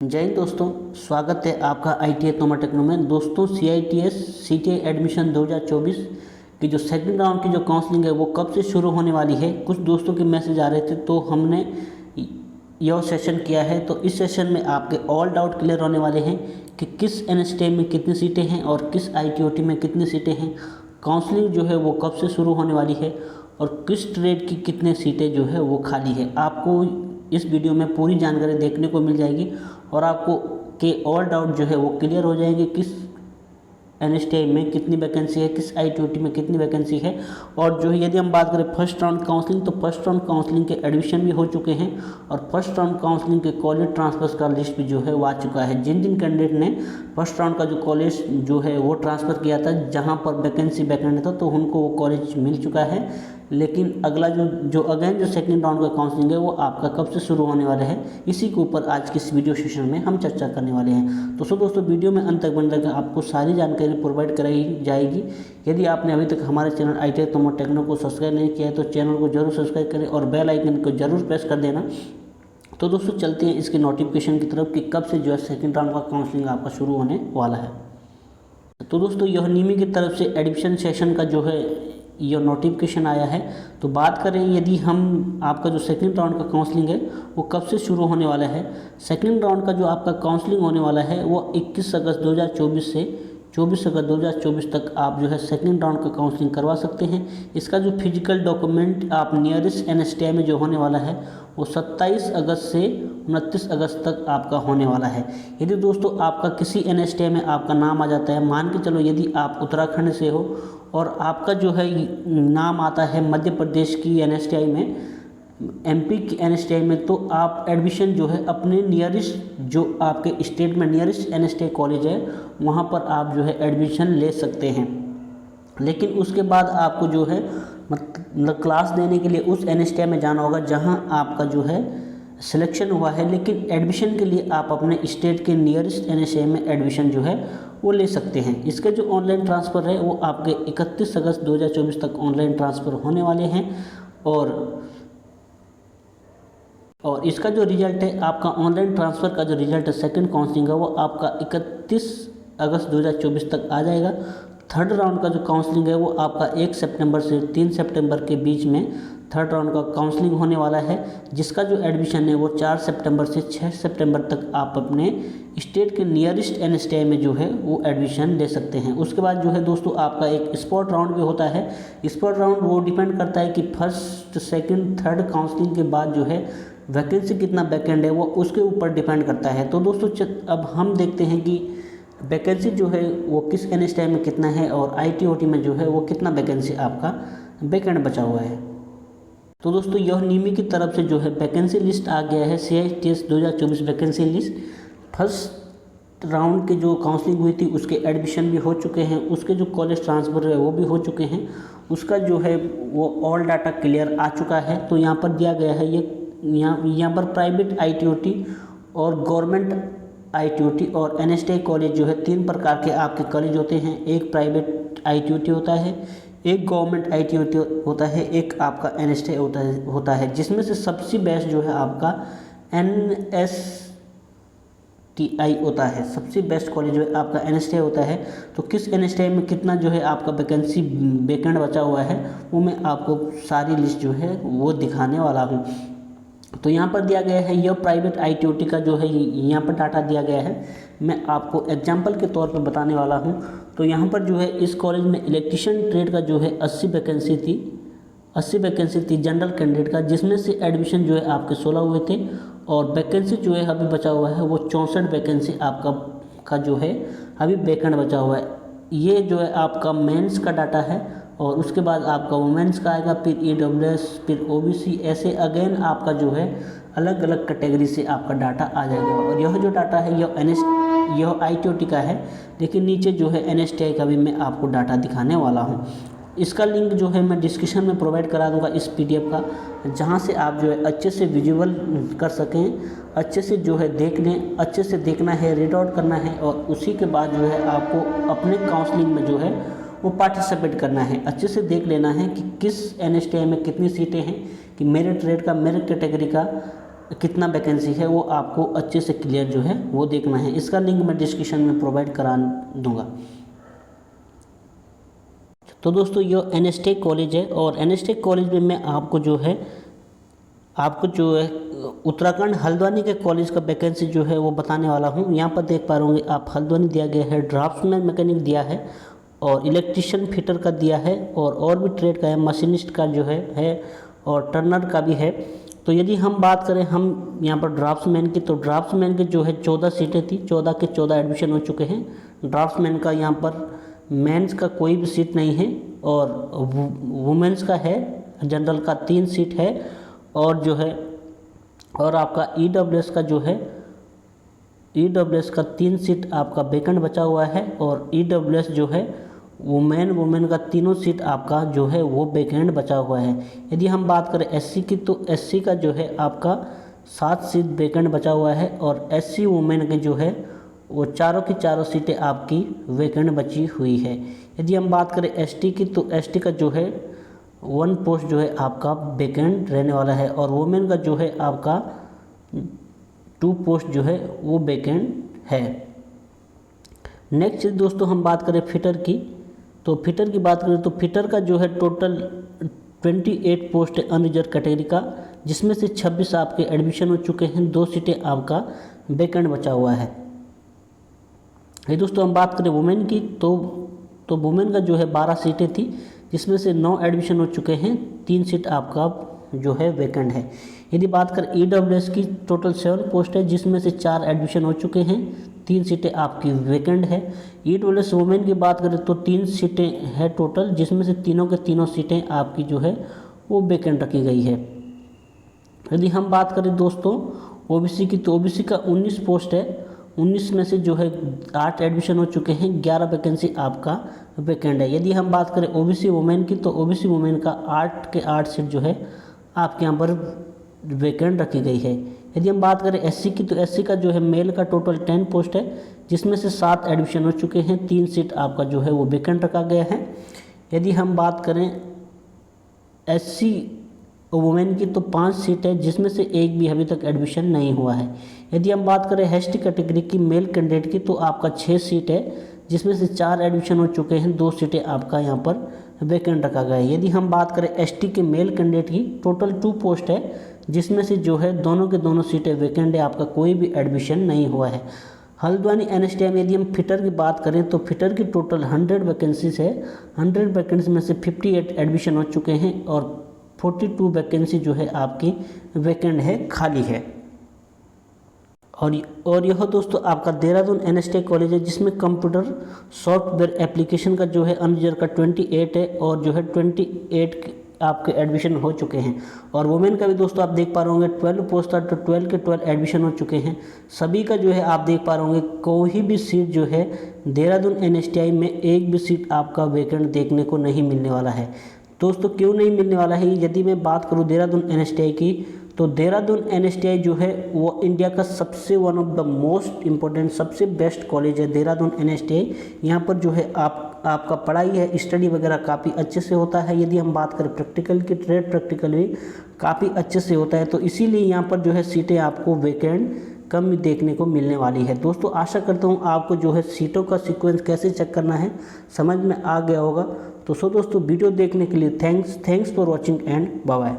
जय हिंद दोस्तों, स्वागत है आपका ITI तोमर टेक्नो में। दोस्तों CITS CTI एडमिशन 2024 की जो सेकंड राउंड की जो काउंसलिंग है वो कब से शुरू होने वाली है। कुछ दोस्तों के मैसेज आ रहे थे तो हमने यह सेशन किया है। तो इस सेशन में आपके ऑल डाउट क्लियर होने वाले हैं कि किस NSTM में कितनी सीटें हैं और किस ITOT में कितनी सीटें हैं, काउंसलिंग जो है वो कब से शुरू होने वाली है और किस ट्रेड की कितने सीटें जो है वो खाली है। आपको इस वीडियो में पूरी जानकारी देखने को मिल जाएगी और आपको के ऑल डाउट जो है वो क्लियर हो जाएंगे। किस NSTM में कितनी वैकेंसी है, किस ITOT में कितनी वैकेंसी है। और जो है यदि हम बात करें फर्स्ट राउंड काउंसलिंग, तो फर्स्ट राउंड काउंसलिंग के एडमिशन भी हो चुके हैं और फर्स्ट राउंड काउंसलिंग के कॉलेज ट्रांसफर्स का लिस्ट भी जो है वो आ चुका है। जिन जिन कैंडिडेट ने फर्स्ट राउंड का जो कॉलेज जो है वो ट्रांसफ़र किया था, जहाँ पर वैकेंसी वैकेंट था, तो उनको वो कॉलेज मिल चुका है। लेकिन अगला जो सेकंड राउंड का काउंसलिंग है वो आपका कब से शुरू होने वाला है, इसी के ऊपर आज की इस वीडियो सेशन में हम चर्चा करने वाले हैं। तो दोस्तों वीडियो में अंत तक बने रहकर आपको सारी जानकारी प्रोवाइड कराई जाएगी। यदि आपने अभी तक हमारे चैनल ITI तोमर टेक्नो को सब्सक्राइब नहीं किया है तो चैनल को जरूर सब्सक्राइब करें और बेल आइकन को जरूर प्रेस कर देना। तो दोस्तों चलते हैं इसके नोटिफिकेशन की तरफ कि कब से जो है सेकंड राउंड का काउंसलिंग आपका शुरू होने वाला है। तो दोस्तों यह नीमी की तरफ से एडमिशन सेशन का जो है यह नोटिफिकेशन आया है। तो बात करें यदि हम आपका जो सेकंड राउंड का काउंसलिंग है वो कब से शुरू होने वाला है। सेकंड राउंड का जो आपका काउंसलिंग होने वाला है वो 21 अगस्त 2024 से 24 अगस्त 2024 तक आप जो है सेकंड राउंड का काउंसलिंग करवा सकते हैं। इसका जो फिजिकल डॉक्यूमेंट आप नियरेस्ट NSTI में जो होने वाला है वो 27 अगस्त से 29 अगस्त तक आपका होने वाला है। यदि दोस्तों आपका किसी NSTI में आपका नाम आ जाता है, मान के चलो यदि आप उत्तराखंड से हो और आपका जो है नाम आता है मध्य प्रदेश की NSTI में, MP की NSTI में, तो आप एडमिशन जो है अपने नियरेस्ट जो आपके स्टेट में नियरेस्ट NSTI कॉलेज है वहाँ पर आप जो है एडमिशन ले सकते हैं। लेकिन उसके बाद आपको जो है मतलब क्लास देने के लिए उस NSTI में जाना होगा जहाँ आपका जो है सिलेक्शन हुआ है। लेकिन एडमिशन के लिए आप अपने स्टेट के नियरेस्ट NSTI में एडमिशन जो है वो ले सकते हैं। इसका जो ऑनलाइन ट्रांसफ़र है वो आपके 31 अगस्त 2024 तक ऑनलाइन ट्रांसफ़र होने वाले हैं। और इसका जो रिजल्ट है, आपका ऑनलाइन ट्रांसफ़र का जो रिजल्ट है सेकंड काउंसलिंग का, वो आपका 31 अगस्त 2024 तक आ जाएगा। थर्ड राउंड का जो काउंसलिंग है वो आपका 1 सितंबर से 3 सितंबर के बीच में थर्ड राउंड का काउंसलिंग होने वाला है, जिसका जो एडमिशन है वो 4 सितंबर से 6 सितंबर तक आप अपने स्टेट के नियरेस्ट NSTI में जो है वो एडमिशन ले सकते हैं। उसके बाद जो है दोस्तों आपका एक स्पॉट राउंड भी होता है। स्पॉट राउंड वो डिपेंड करता है कि फर्स्ट सेकंड थर्ड काउंसलिंग के बाद जो है वैकेंसी कितना वैकेंट है वो उसके ऊपर डिपेंड करता है। तो दोस्तों अब हम देखते हैं कि वैकेंसी जो है वो किस NSTI में कितना है और ITOT में जो है वो कितना वैकेंसी आपका वैकेंट बचा हुआ है। तो दोस्तों यह नीमी की तरफ से जो है वैकेंसी लिस्ट आ गया है, CITS 2024 vacancy list. First round के जो काउंसलिंग हुई थी उसके एडमिशन भी हो चुके हैं, उसके जो कॉलेज ट्रांसफ़र है वो भी हो चुके हैं, उसका जो है वो ऑल डाटा क्लियर आ चुका है। तो यहाँ पर दिया गया है यहाँ पर प्राइवेट ITOT और गवर्नमेंट ITOT और NSTI कॉलेज जो है 3 प्रकार के आपके कॉलेज होते हैं। एक प्राइवेट ITOT होता है, एक गवर्नमेंट ITOT होता है, एक आपका NSTI होता है जिसमें से सबसे बेस्ट जो है आपका NSTI होता है। सबसे बेस्ट कॉलेज जो है आपका NSTI होता है। तो किस NSTI में कितना जो है आपका वैकेंसी वैकेंट बचा हुआ है वो मैं आपको सारी लिस्ट जो है वो दिखाने वाला हूँ। तो यहाँ पर दिया गया है यह प्राइवेट ITOT का जो है यहाँ पर डाटा दिया गया है, मैं आपको एग्जांपल के तौर पर बताने वाला हूँ। तो यहाँ पर जो है इस कॉलेज में इलेक्ट्रीशियन ट्रेड का जो है 80 वैकेंसी थी जनरल कैंडिडेट का, जिसमें से एडमिशन जो है आपके 16 हुए थे और वैकेंसी जो है अभी बचा हुआ है वो 64 वैकेंसी आपका जो है अभी वैकेंट बचा हुआ है। ये जो है आपका मेंस का डाटा है और उसके बाद आपका वुमेंस का आएगा, फिर EWS, फिर OBC, ऐसे अगेन आपका जो है अलग अलग कैटेगरी से आपका डाटा आ जाएगा। और यह जो डाटा है यह ITOT का है, लेकिन नीचे जो है NSTI का भी मैं आपको डाटा दिखाने वाला हूँ। इसका लिंक जो है मैं डिस्क्रिप्शन में प्रोवाइड करा दूँगा इस PDF का, जहाँ से आप जो है अच्छे से विजुअल कर सकें, अच्छे से जो है देख लें, अच्छे से देखना है, रीड आउट करना है और उसी के बाद जो है आपको अपने काउंसलिंग में जो है वो पार्टिसिपेट करना है। अच्छे से देख लेना है कि किस NSTI में कितनी सीटें हैं, कि मेरिट रेट का, मेरिट कैटेगरी का कितना वैकेंसी है वो आपको अच्छे से क्लियर जो है वो देखना है। इसका लिंक मैं डिस्क्रिप्शन में प्रोवाइड करा दूंगा। तो दोस्तों ये एनएसटेक कॉलेज है और एनएसटेक कॉलेज में मैं आपको जो है उत्तराखंड हल्द्वानी के कॉलेज का वैकेंसी जो है वो बताने वाला हूँ। यहाँ पर देख पा रहे होंगे आप, हल्द्वानी दिया गया है, ड्राफ्ट्समैन मैकेनिक दिया है और इलेक्ट्रीशियन फिटर का दिया है और भी ट्रेड का है, मशीनिस्ट का जो है और टर्नर का भी है। तो यदि हम बात करें हम यहाँ पर ड्राफ्ट्समैन की, तो ड्राफ्ट्समैन की जो है 14 सीटें थी, 14 के 14 एडमिशन हो चुके हैं। ड्राफ्ट्समैन का यहाँ पर मेंस का कोई भी सीट नहीं है और वुमेंस का है, जनरल का 3 सीट है और जो है और आपका ईडब्ल्यूएस का जो है ईडब्ल्यूएस का 3 सीट आपका वैकेंट बचा हुआ है और ईडब्ल्यूएस जो है वुमेन का तीनों सीट आपका जो है वो वैकेंट बचा हुआ है। यदि हम बात करें एससी की, तो एससी का जो है आपका 7 सीट वैकेंट बचा हुआ है और एससी वुमेन के जो है वो चारों की चारों सीटें आपकी वैकेंट बची हुई है। यदि हम बात करें एसटी की, तो एसटी का जो है 1 पोस्ट जो है आपका वैकेंट रहने वाला है और वुमेन का जो है आपका 2 पोस्ट जो है वो वैकेंट है। नेक्स्ट दोस्तों हम बात करें फिटर की, तो फिटर की बात करें तो फिटर का जो है टोटल 28 पोस्ट है अनरिजर्व कैटेगरी का, जिसमें से 26 आपके एडमिशन हो चुके हैं, 2 सीटें आपका वैकेंट बचा हुआ है। ये दोस्तों हम बात करें वुमेन की, तो वुमेन का जो है 12 सीटें थी, जिसमें से 9 एडमिशन हो चुके हैं, 3 सीट आपका जो है वैकेंट है। यदि बात करें ईडब्ल्यूएस की, टोटल 7 पोस्ट है, जिसमें से 4 एडमिशन हो चुके हैं, 3 सीटें आपकी वैकेंट है। ईडब्ल्यूएस वुमेन की बात करें तो 3 सीटें हैं टोटल, जिसमें से तीनों के तीनों सीटें आपकी जो है वो वैकेंट रखी गई है। यदि हम बात करें दोस्तों ओबीसी की, तो ओबीसी का 19 पोस्ट है, 19 में से जो है 8 एडमिशन हो चुके हैं, 11 वैकेंसी आपका वैकेंट है। यदि हम बात करें ओबीसी वुमेन की, तो ओबीसी वुमेन का 8 के 8 सीट जो है आपके यहाँ पर वैकेंट रखी गई है। यदि हम बात करें एससी की, तो एससी का जो है मेल का टोटल 10 पोस्ट है, जिसमें से 7 एडमिशन हो चुके हैं, 3 सीट आपका जो है वो वैकेंट रखा गया है। यदि हम बात करें एससी वुमेन की, तो 5 सीट है, जिसमें से एक भी अभी तक एडमिशन नहीं हुआ है। यदि हम बात करें एसटी कैटेगरी की मेल कैंडिडेट की, तो आपका 6 सीट है, जिसमें से 4 एडमिशन हो चुके हैं, 2 सीटें आपका यहाँ पर वैकेंट रखा गया है। यदि हम बात करें एसटी के मेल कैंडिडेट की, टोटल 2 पोस्ट है, जिसमें से जो है दोनों के दोनों सीटें वैकेंट है, आपका कोई भी एडमिशन नहीं हुआ है। हल्द्वानी एनएसटीआई में यदि हम फिटर की बात करें, तो फिटर की टोटल 100 वैकेंसीज है, 100 वैकेंसी में से 58 एडमिशन हो चुके हैं और 42 वैकेंसी जो है आपकी वैकेंट है, खाली है। और यह दोस्तों आपका देहरादून एनएसटीआई कॉलेज है, जिसमें कंप्यूटर सॉफ्टवेयर एप्लीकेशन का जो है अनरिजर्व का 28 है और जो है 28 आपके एडमिशन हो चुके हैं। और वुमेन का भी दोस्तों आप देख पा रहे होंगे 12 पोस्ट था, तो 12 के 12 एडमिशन हो चुके हैं। सभी का जो है आप देख पा रहे होंगे, कोई भी सीट जो है देहरादून एनएसटीआई में एक भी सीट आपका वैकेंट देखने को नहीं मिलने वाला है। दोस्तों क्यों नहीं मिलने वाला है, यदि मैं बात करूं देहरादून एनएसटीआई की, तो देहरादून एनएसटीआई जो है वो इंडिया का सबसे one of the most important, सबसे बेस्ट कॉलेज है देहरादून एनएसटीआई। यहाँ पर जो है आपका पढ़ाई है, स्टडी वगैरह काफ़ी अच्छे से होता है। यदि हम बात करें प्रैक्टिकल की, ट्रेड प्रैक्टिकल भी काफ़ी अच्छे से होता है, तो इसीलिए यहाँ पर जो है सीटें आपको वैकेंट कम देखने को मिलने वाली है। दोस्तों आशा करता हूँ आपको जो है सीटों का सीक्वेंस कैसे चेक करना है समझ में आ गया होगा। तो दोस्तों वीडियो देखने के लिए thanks for watching and bye bye.